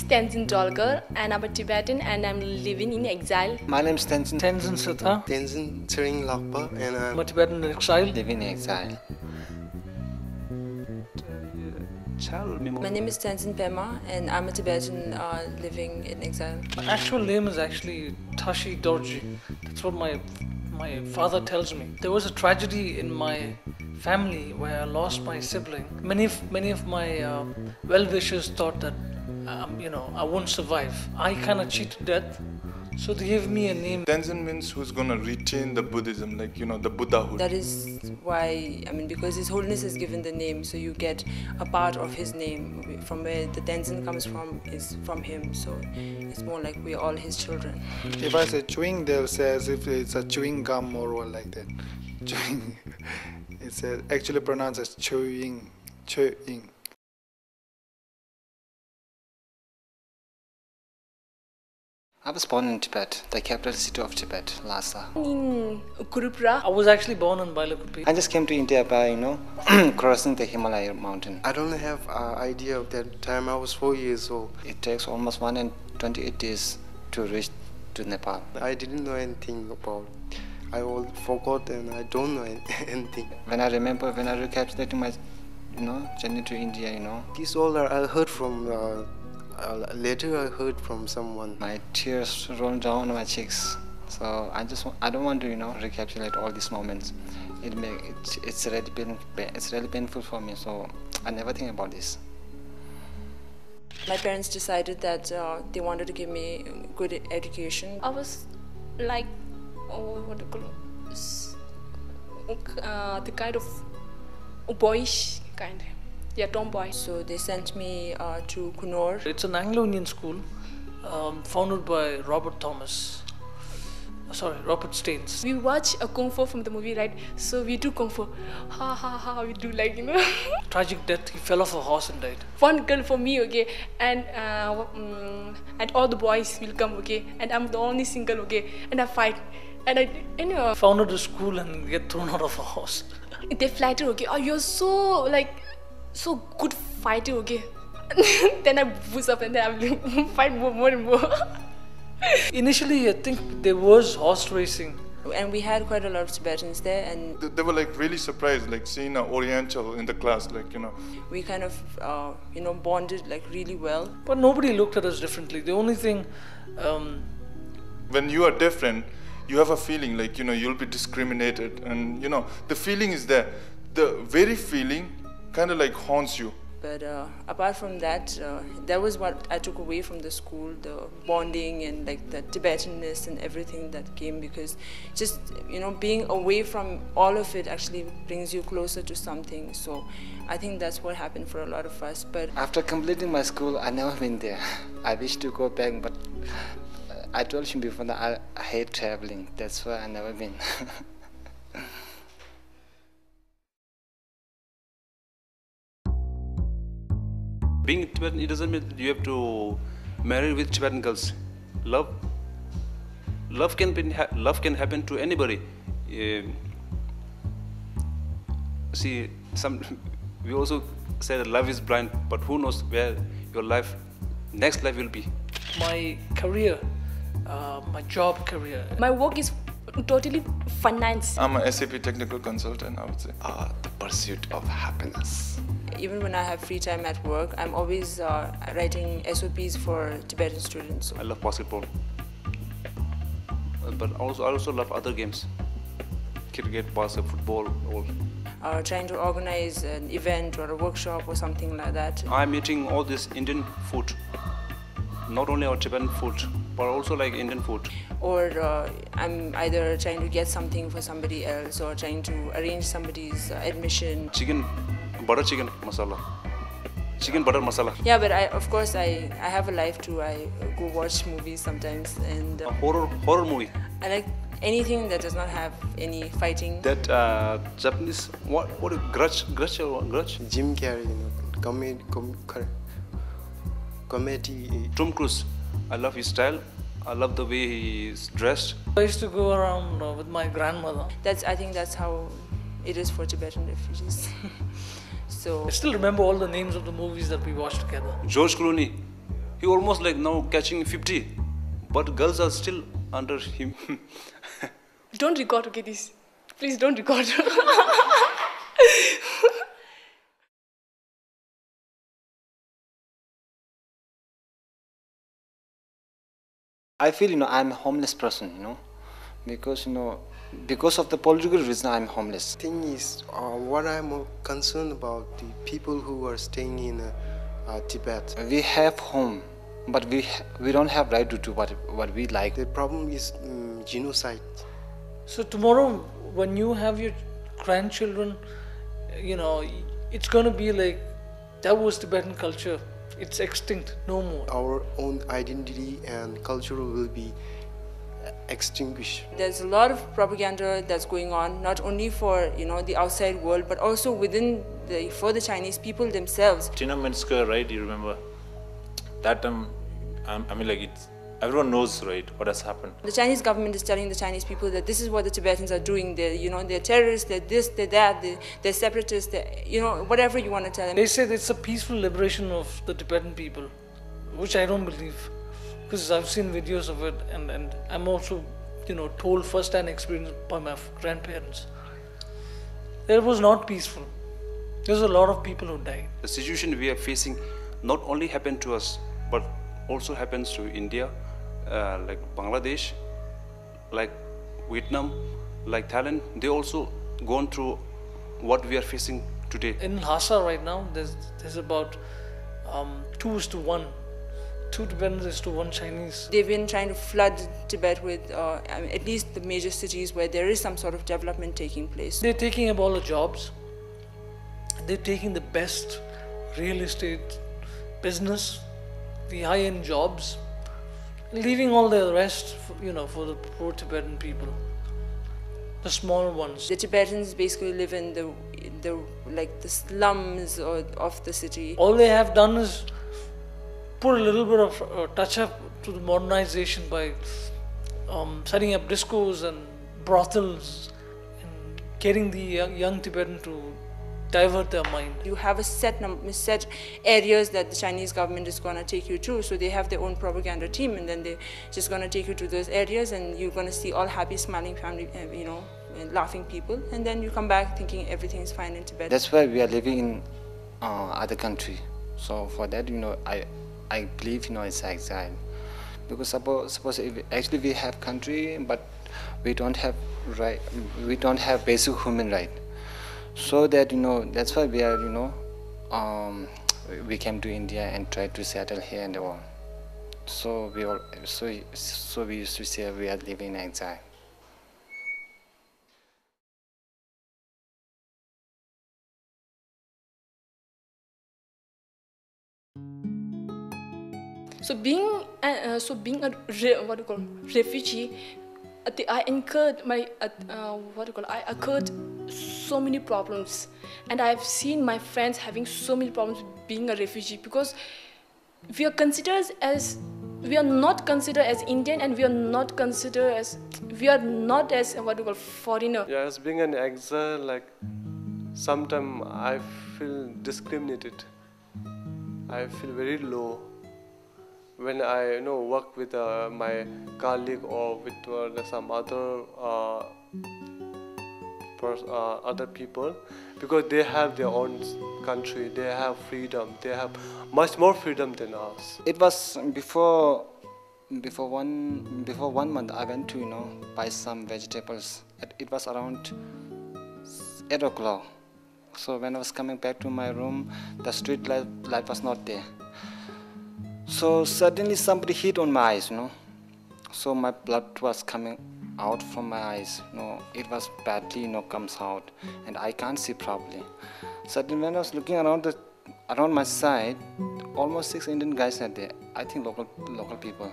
is Tenzin Dolgar and I'm a Tibetan and I'm living in exile. My name is Tenzin. Tenzin Sita. Tenzin Tsering Lakpa and I'm a Tibetan in exile. Living in exile. My name is Tenzin Pema and I'm a Tibetan living in exile. My actual name is actually Tashi Dorji. That's what my father tells me. There was a tragedy in my family where I lost my sibling. Many of my well-wishers thought that I won't survive. I kind of cheated death, so they gave me a name. Tenzin means who's gonna retain the Buddhism, like the Buddhahood. That is why, because His Holiness has given the name, so you get a part of his name. From where the Tenzin comes from is from him, so it's more like we're all his children. If I say chewing, they'll say as if it's a chewing gum or what like that. Chewing. It's actually pronounced as chewing. Chewing. I was born in Tibet, the capital city of Tibet, Lhasa. In Kurupra. I was actually born in Bailakupi. I just came to India by, crossing the Himalaya mountain. I don't have an idea of that time. I was 4 years old. It takes almost 128 days to reach to Nepal. I didn't know anything about. I all forgot and I don't know anything. When I recapitulating my, journey to India, This all I heard from. Later I heard from someone. My tears rolled down my cheeks. So I don't want to recapitulate all these moments. It's really painful for me. So I never think about this. My parents decided that they wanted to give me good education. I was like, what do you call it? The kind of boyish kind. Yeah, tomboy. So they sent me to Kunor. It's an Anglo-Indian school founded by Robert Staines. We watch a Kung Fu from the movie, right? So we do Kung Fu. Ha ha ha, we do Tragic death, he fell off a horse and died. One girl for me, okay? And all the boys will come, okay? And I'm the only single, okay? And I fight. And I founded a school and get thrown out of a horse. They flatter, okay? Oh, you're so good fighter, okay? Then I boost up and then I will fight more and more. Initially, I think there was horse racing. And we had quite a lot of Tibetans there, and they were really surprised, seeing an Oriental in the class, We kind of, bonded really well. But nobody looked at us differently. The only thing... when you are different, you have a feeling you'll be discriminated, and the feeling is there. The very feeling kind of haunts you. But apart from that, that was what I took away from the school, the bonding and the Tibetanness and everything that came, because just, being away from all of it actually brings you closer to something. So I think that's what happened for a lot of us. But after completing my school, I never been there. I wish to go back, but I told him before that I hate traveling. That's why I never been. Being Tibetan, it doesn't mean you have to marry with Tibetan girls. Love can happen to anybody. We also say that love is blind, but who knows where your next life will be. My career, my job career. My work is totally finance. I'm an SAP technical consultant, I would say. The pursuit of happiness. Even when I have free time at work, I'm always writing SOPs for Tibetan students. I love basketball, but I also love other games. Cricket, basketball, football, all. Trying to organize an event or a workshop or something like that. I'm eating all this Indian food, not only our Tibetan food, but also Indian food. Or I'm either trying to get something for somebody else or trying to arrange somebody's admission. Butter chicken masala. Chicken butter masala. Yeah, but of course I have a life too. I go watch movies sometimes and... a horror movie. I like anything that does not have any fighting. That Japanese, what grudge? Jim Carrey, comedy. Tom Cruise, I love his style. I love the way he is dressed. I used to go around with my grandmother. I think that's how it is for Tibetan refugees. So I still remember all the names of the movies that we watched together. George Clooney, He almost like now catching 50, but girls are still under him. Don't record, okay, this. Please don't record. I feel, I'm a homeless person, because, because of the political reason I'm homeless. Thing is, what I'm concerned about the people who are staying in Tibet. We have home, but we don't have right to do what we like. The problem is genocide. So tomorrow, when you have your grandchildren, it's going to be like, that was Tibetan culture. It's extinct, no more. Our own identity and culture will be extinguished. There's a lot of propaganda that's going on, not only for the outside world, but also within for the Chinese people themselves. Tiananmen Square, right? You remember that time? Everyone knows, right, what has happened. The Chinese government is telling the Chinese people that this is what the Tibetans are doing. They're terrorists, they're this, they're that, they're separatists, whatever you want to tell them. They say it's a peaceful liberation of the Tibetan people, which I don't believe, because I've seen videos of it, and I'm also, told first-hand experience by my grandparents. It was not peaceful. There's a lot of people who died. The situation we are facing not only happened to us, but also happens to India, like Bangladesh, like Vietnam, like Thailand. They also gone through what we are facing today. In Lhasa right now, there's about 2:1. 2 Tibetans to 1 Chinese. They've been trying to flood Tibet with at least the major cities where there is some sort of development taking place. They're taking up all the jobs. They're taking the best real estate business, the high-end jobs, leaving all the rest, for the poor Tibetan people, the small ones. The Tibetans basically live in the slums of the city. All they have done is put a little bit of touch up to the modernization by setting up discos and brothels and getting the young Tibetan to divert their mind. You have a set areas that the Chinese government is going to take you to, so they have their own propaganda team, and then they're just going to take you to those areas, and you're going to see all happy, smiling family, laughing people, and then you come back thinking everything is fine in Tibet. That's why we are living in other country. So for that, I believe, it's exile, because suppose if actually we have country, but we don't have right, we don't have basic human right. So that that's why we are we came to India and tried to settle here and all. So we used to say we are living in exile. So being a refugee, I incurred I occurred so many problems, and I have seen my friends having so many problems being a refugee, because we are not considered as Indian, and we are not as foreigner. Yeah, as being an exile, sometimes I feel discriminated. I feel very low when I work with my colleague or with some other other people, because they have their own country, they have freedom, they have much more freedom than us. It was before 1 month I went to buy some vegetables. It was around 8 o'clock. So when I was coming back to my room, the street light was not there. So suddenly somebody hit on my eyes, So my blood was coming out from my eyes, It was badly, comes out, and I can't see properly. Suddenly when I was looking around my side, almost 6 Indian guys are there. I think local people.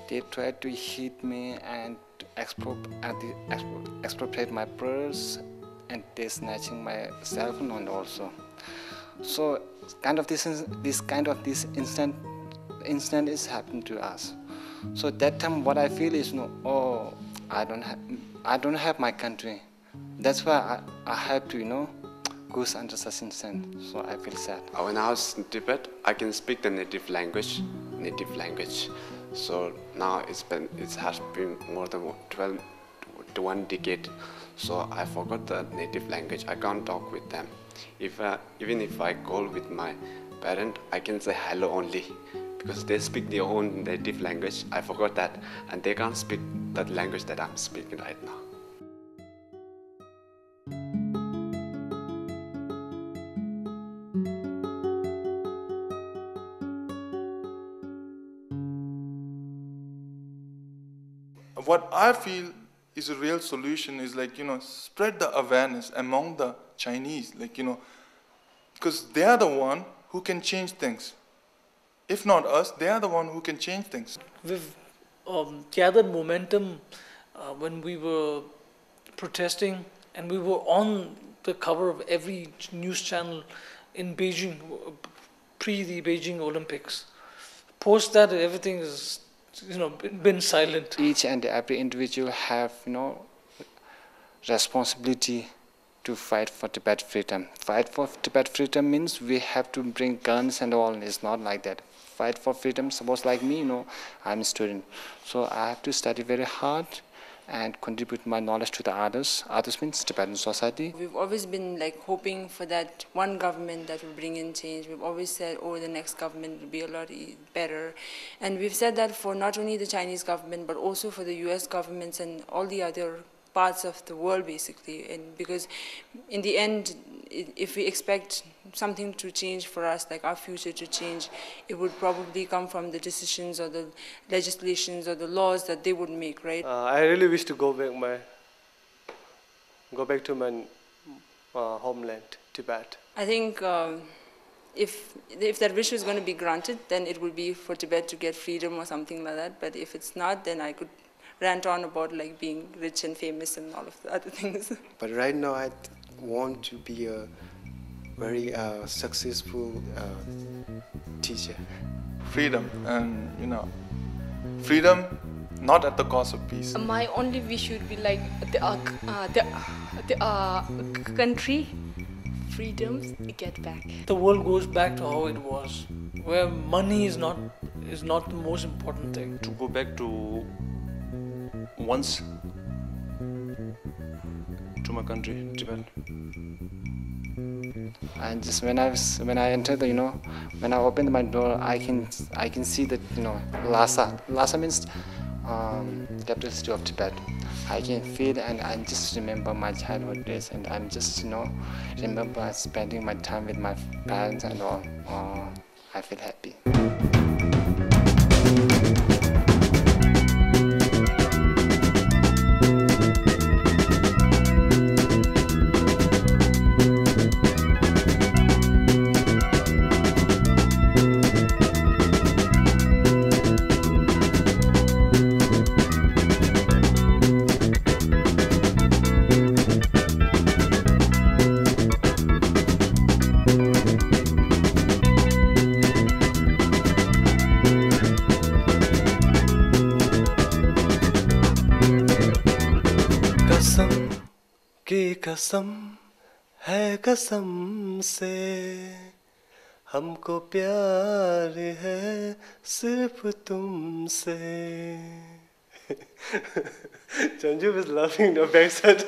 They tried to hit me and expropriate my purse, and they snatching my cell phone also. So this instant is happened to us. So that time what I feel is I don't have my country. That's why I have to go under such instant. So I feel sad. When I was in Tibet, I can speak the native language, native language. So now it has been more than 12 to 1 decade. So I forgot the native language. I can't talk with them. Even if I call with my parent, I can say hello only, because they speak their own native language. I forgot that, and they can't speak that language that I'm speaking right now. What I feel is a real solution is like, spread the awareness among the Chinese, because they are the one who can change things. If not us, they are the one who can change things. We've gathered momentum when we were protesting, and we were on the cover of every news channel in Beijing, pre the Beijing Olympics. Post that, everything is, been silent. Each and every individual have, responsibility to fight for Tibet freedom. Fight for Tibet freedom means we have to bring guns and all. It's not like that. Fight for freedom, suppose like me, I'm a student. So I have to study very hard and contribute my knowledge to the others. Others means Tibetan society. We've always been hoping for that one government that will bring in change. We've always said, the next government will be a lot better. And we've said that for not only the Chinese government, but also for the US governments and all the other parts of the world, basically. And because in the end, if we expect something to change for us, like our future to change, it would probably come from the decisions or the legislations or the laws that they would make, right? I really wish to go back to my homeland, Tibet. I think if that wish is going to be granted, then it would be for Tibet to get freedom or something like that. But if it's not, then I could rant on about being rich and famous and all of the other things. But right now I want to be a very successful teacher. Freedom, and freedom not at the cost of peace. My only wish would be the country freedoms get back. The world goes back to how it was, where money is not the most important thing. To go back to once to my country, Tibet. And just when I entered when I opened my door, I can see that Lhasa means capital city of Tibet. I can feel and I just remember my childhood days, and I'm just remember spending my time with my parents and all. I feel happy. कसम है कसम से हमको प्यार है सिर्फ तुमसे. Chanju was laughing in the backside.